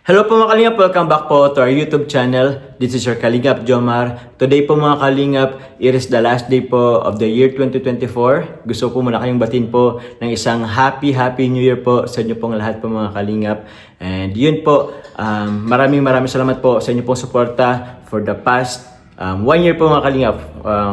Hello po mga Kalingap, welcome back po to our YouTube channel. This is your Kalingap Jomar. Today po mga Kalingap, it is the last day po of the year 2024. Gusto po muna kayong batin po ng isang happy New Year po sa inyo pong lahat po mga Kalingap. And yun po, maraming salamat po sa inyo pong suporta for the past 1 year po mga Kalingap,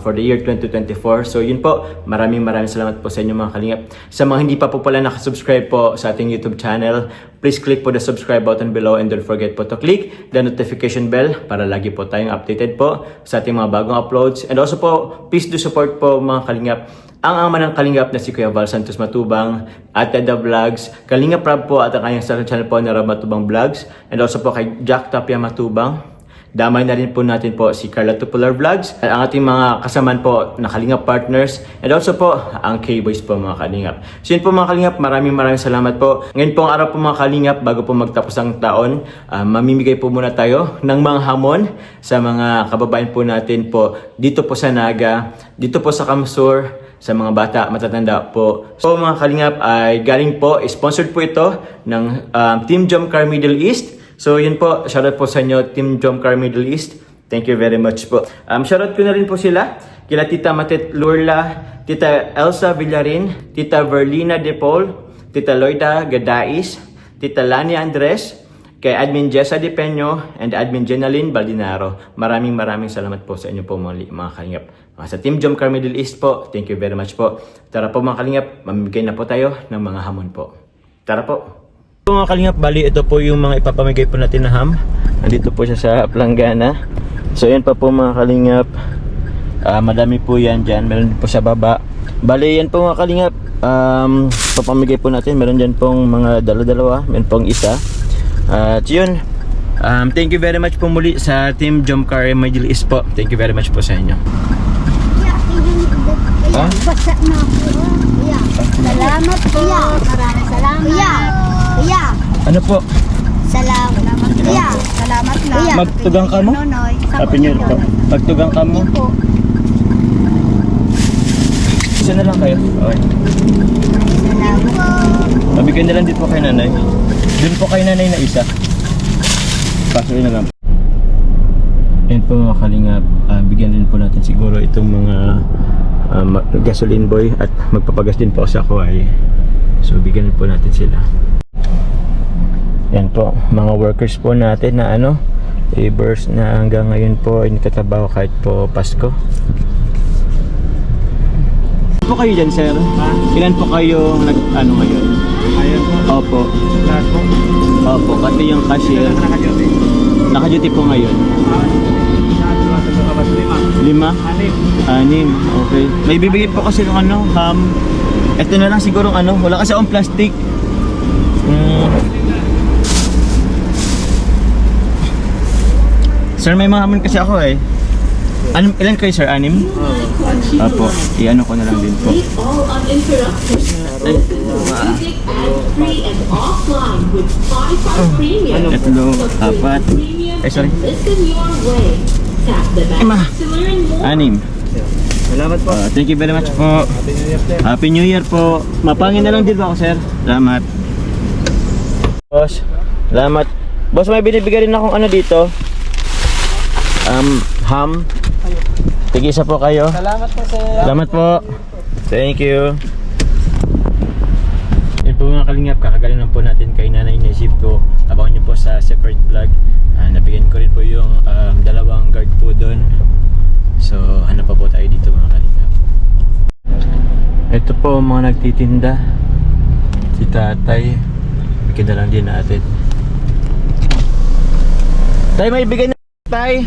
for the year 2024. So yun po, maraming salamat po sa inyo mga Kalingap. Sa mga hindi pa po pala nakasubscribe po sa ating YouTube channel, please click po the subscribe button below and don't forget po to click the notification bell para lagi po tayong updated po sa ating mga bagong uploads. And also po, please do support po mga Kalingap ang ama ng Kalingap na si Kuya Val Santos Matubang, Ate The Vlogs, Kalingap Rab po at ang kanyang sa channel po na Rab Matubang Vlogs, and also po kay Jack Tapia Matubang. Damay na rin po natin po si Carla Tupular Vlogs, at ang ating mga kasamaan po na Kalingap partners, and also po ang K-Boys po mga Kalingap. So yun po mga Kalingap, maraming salamat po. Ngayon pong araw po mga Kalingap, bago po magtapos ang taon, mamimigay po muna tayo ng mga hamon sa mga kababayan po natin po dito po sa Naga, dito po sa Kamsur, sa mga bata, matatanda po. So mga Kalingap ay galing po, sponsored po ito ng Team Jomcar Middle East. So yun po, shoutout po sa inyo, Team Jomcar Middle East. Thank you very much po. Shoutout ko na rin po sila, kila Tita Matet Lurla, Tita Elsa Villarin, Tita Verlina De Paul, Tita Loida Gadais, Tita Lani Andres, kay Admin Jessa De Peño, and Admin Jenaline Baldinaro. Maraming salamat po sa inyo po mga Kalingap. Sa Team Jomcar Middle East po, thank you very much po. Tara po mga Kalingap, mamimigay na po tayo ng mga hamon po. Tara po. Mga Kalingap, bali ito po yung mga ipapamigay po natin na ham. Nandito po siya sa planggana. So yan pa po mga Kalingap. Madami po yan dyan. Meron din po sa baba. Bali yan po mga Kalingap. Papamigay po natin. Meron dyan pong mga dalawa. Meron pong isa. At yun. Thank you very much po muli sa Team Jomcar Middle East po. Thank you very much po sa inyo. Basa na po. Salamat po. Maraming salamat. Kuya. Ano po? Salamat. Kuya. Salamat lang. Magtugang ka mo? Happy New Year po. Magtugang ka mo? Po. Isa na lang kayo. Okay. Salamat po. Mabigyan na lang din po kay nanay. Doon po kay nanay na isa. Pasoy na lang. Yan po mga Kalingap. Bigyan din po natin siguro itong mga gasoline boy at magpapagas din po sa Kuwai. So bigyan po natin sila. Yan po, mga workers po natin na laborers na hanggang ngayon po ay nagtatrabaho kahit po Pasko. Ilan po kayo dyan, sir? Ha? Ilan po kayo ngayon? Ayun po. Opo. Lahat po? Opo, pati yung cashier. Naka-duty po ngayon? 5? 6? Okay. May bibigay po kasi ng ham. Ito na lang siguro wala kasi akong plastic. Sir, may mga hamon kasi ako eh. Ilan kayo, sir? 6? Apo, i-ano ko na lang din po. Ito, 4. Ay, sorry. 5. 6. Salamat po. Thank you very much po. Happy New Year po. Mapangin na lang din ba ako, sir? Salamat. Boss, salamat. Boss, may binibigay rin akong dito. Ham. Tig-isa po kayo. Salamat po, sir. Salamat po. Thank you. Yan po mga Kalingap, kakagaling lang po natin kay Nanay Nesip ko. Abangan nyo po sa separate vlog. Nabigyan ko rin po yung 2 guard po doon. So hanap pa po tayo dito mga Kalingap. Ito po mga nagtitinda. Si tatay. Bigyan na lang din natin. Tay, may bigay na tay.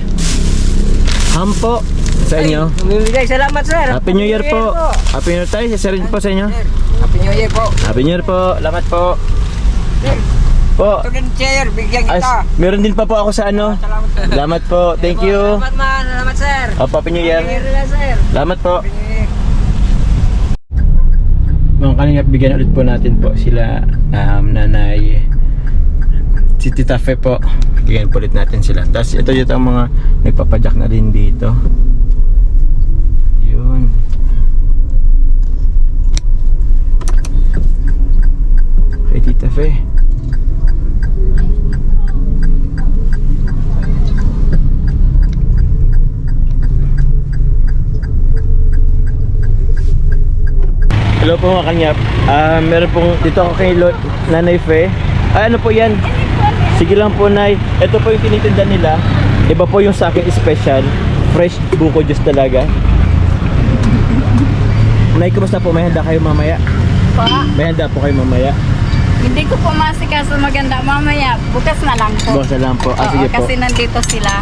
Ham po sa inyo. Bumibigay, salamat sir. Happy New Year po. Happy New Year tayo. Sa rin po sa inyo. Happy New Year po. Happy New Year po. Salamat po. Po. Ito din chair, bigyan kita. Meron din pa po ako sa Salamat sir. Salamat po. Thank you. Salamat man, salamat sir. Happy New Year. Happy New Year sir. Salamat po. Happy New Year. Mga Kalingap, bigyan ulit po natin po sila nanay si Tita Fe po. Bigyan po ulit natin sila. Tapos ito ang mga nagpapadyak na din dito. Yun. Kay Tita Fe. Hello po mga kalingap. Meron pong dito ako kay Nanay Fe. Ano po yan? Sige lang po, Nay. Ito po yung tinitinda nila. Iba po yung sa akin special. Fresh buko juice talaga. Nay, kumusta po? May handa kayo mamaya? Pa, May handa po kayo mamaya? hindi ko po masikaso maganda mamaya. Bukas na lang po. Bosa lang po. Oo, Sige po. kasi nandito sila.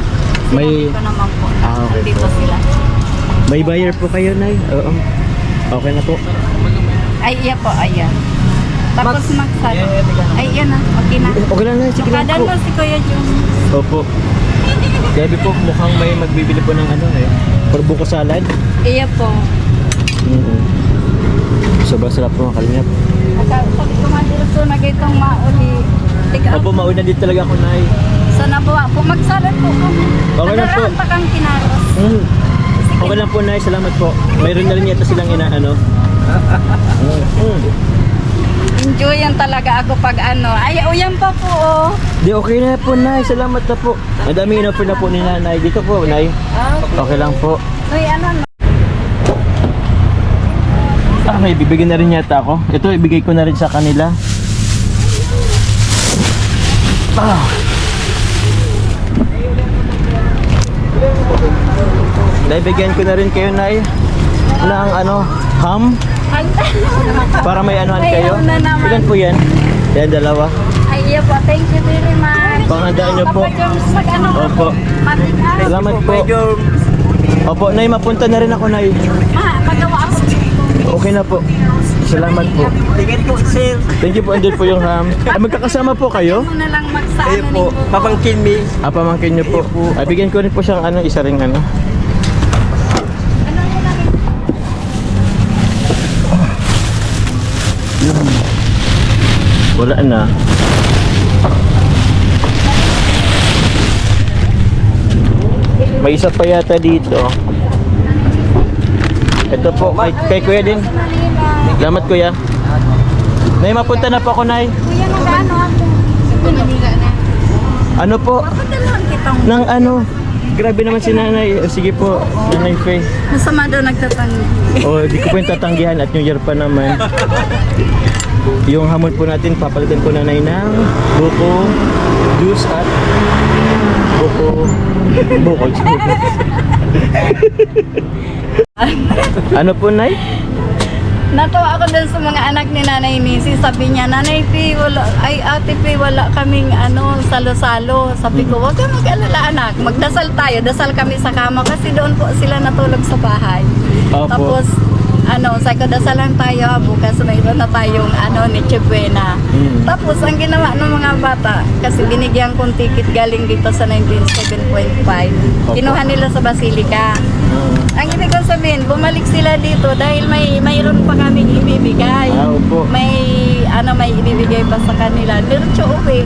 May- Sinabi ko naman po. Okay nandito po. sila. May buyer po kayo, Nay? Oo. Okay na po. Ay, iya po, ayan. Tapos magsalo. Ay, yan na. Okay na. Okay lang, Nay. Sige lang Padaan po. mo si Kuya Jun. Opo. Grabe po, mukhang may magbibili po ng ano eh. For buko salad. Iya po. Sobrang sarap po mga kalingap. Sabi ko madiretso na itong mauli. Tika, Opo, mauna din talaga ako, Nay. sa nabuwa po. Magsalat po kami. Okay lang po. Nadaraan pa kang kinaros. Okay lang po, Nay. Salamat po. Mayroon na rin yata silang inaano. Enjoy yan talaga ako pag ano. Ay, uyan pa po oh. Di, okay na po, Nay. Salamat na po. Ang dami in-offer na po ni Nanay. Dito po, Nay. Okay lang po. Uy, ano May bibigyan na rin yata ako. Ito, ibigay ko na rin sa kanila. Naibigyan ko na rin kayo, Nay, ng ano, ham. Para may anuhan May kayo. ham na naman. Ilan po yan? Yan, dalawa. Ay, iya po. Thank you very much. Panghandaan niyo po. Kapag yung sa ano, Opo. matigas. Salamat po. Opo, Nay, mapunta na rin ako, Nay. Magawa ako. Okay na po. Salamat po. Tingin ko, sir. Thank you po, andun po yung ham. Magkakasama po kayo? Mo na lang magsaano Ayun po, papangkin mi. Pamangkin niyo po. Bigyan ko rin po siyang ano, isa ring ano. Wala na. May isa pa yata dito. Ito po, kay Kuya din. Salamat, Kuya. Nay, mapunta na po ako, Nay. Kuya, nag-ano ako. Pinamila na. Ano po? Papadalahan kitang Nang ano? Grabe naman si Nanay. Sige po, Nanay Faye. masama daw nagtatanggi. Di ko po yung tatanggihan at New Year pa naman. Yung hamon po natin, papalitan po Nanay ng buko, juice at buko. Ano po, Nay? Natuwa ako dun sa mga anak ni Nanay Nisi. Sabi niya, Nanay P, wala, ay Ate P, wala kaming ano, salo-salo. Sabi ko, wag kang mag-alala anak. Magdasal tayo. Dasal kami sa kama kasi doon po sila natulog sa bahay. Opo. Tapos, ano, sabi ko, dasalan tayo. Bukas mayroon na tayong ano, ni Chibwena. Tapos, ang ginawa ng mga bata, kasi binigyan kong ticket galing dito sa 19.7.5. Kinuha nila sa Basilica. Ang ibig kong sabihin, bumalik sila dito dahil mayroon pa kaming ibibigay. Opo. May ibibigay pa sa kanila. Diretso uwi.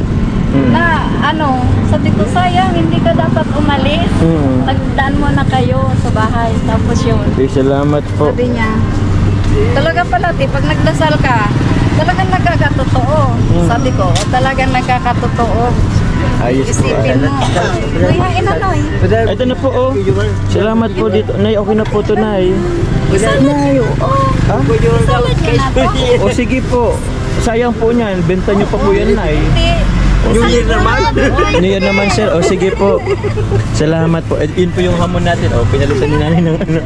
Na sabi ko, sayang, hindi ka dapat umalis. Nagdaan mo na kayo sa bahay. Tapos yun. Salamat po. Sabi niya, talaga pala, pag nagdasal ka, talagang nagkakatotoo. Sabi ko, talagang nagkakatotoo. Ayos po. Isipin mo. Uy, hain na, Noy. Ito na po, oh. Salamat po dito. Nay, okay na po to, Nay. Nay, Ha? salad ka na po. O sige po. Sayang po niyan. Benta niyo pa po yan, Nay. Hindi. New Year naman. Ano yan naman, sir? O sige po. Salamat po. Yun po yung hamon natin. O, pinalutan ni Nanay ng ano.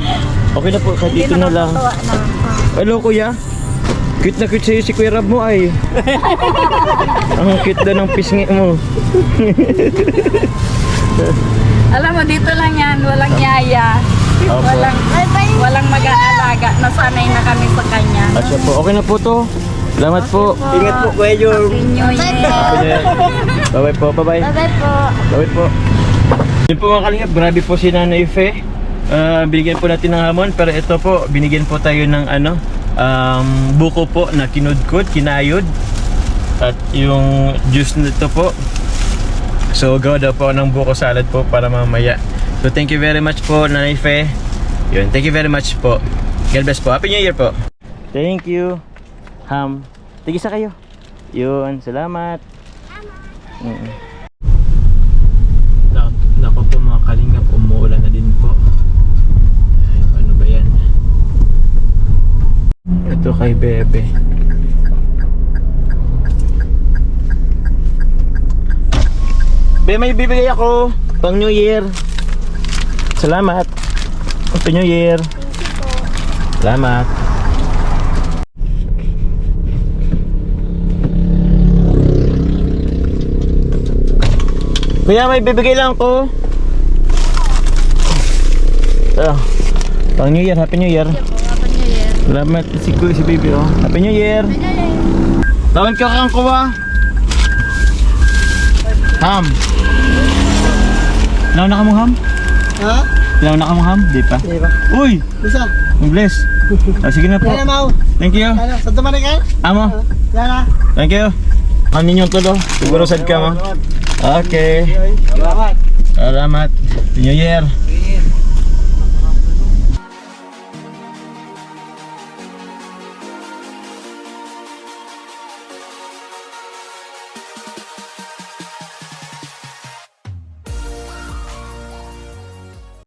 Okay na po, kahit dito na lang. Hello, Kuya. Cute na cute sa'yo si Kuya Rab mo ay. Ang cute daw ng pisngi mo. Alam mo, dito lang yan. Walang yaya. Opo. Walang mag-aalaga. Nasanay na kami sa kanya. Asya po. Okay na po to. Salamat po. Ingat po, Kuya Jor. Happy New Year. Bye-bye po. Bye-bye. Bye po. Bye po. Yun po mga kalingap, grabe po si Nanay Fe. Binigyan po natin ng hamon, pero ito po, binigyan po tayo ng buko po na kinudkod, kinayod. At yung juice nito po. So gawa daw po ng buko salad po para mamaya. So thank you very much po, Nanay Fe. Yun, thank you very much po. God bless po. Happy New Year po. Thank you. Ham. Tigisa kayo. Yun, salamat. Nako po mga kalingap, umuulan na din po. Ay, paano ba yan? Ito kay Bebe. Be, may bibigay ako pang New Year. Salamat. Happy New Year. Salamat. Kuya, may bibigay lang ko. Pang New Year, Happy New Year. Salamat si Baby, oh. Happy New Year. Tawag ka kang kuha. Ham. Ilaw na ka mong ham? Ha? Ilaw na ka mong ham? Di pa. Di ba? Uy! Bisa. Bless. Sige na po. Ano mau? Thank you. Ano? Sa tumanin ka? Amo. Lala. Thank you. Ano ninyong tulo? Siguro sad ka mo. Okay. Salamat. Salamat. Happy New Year.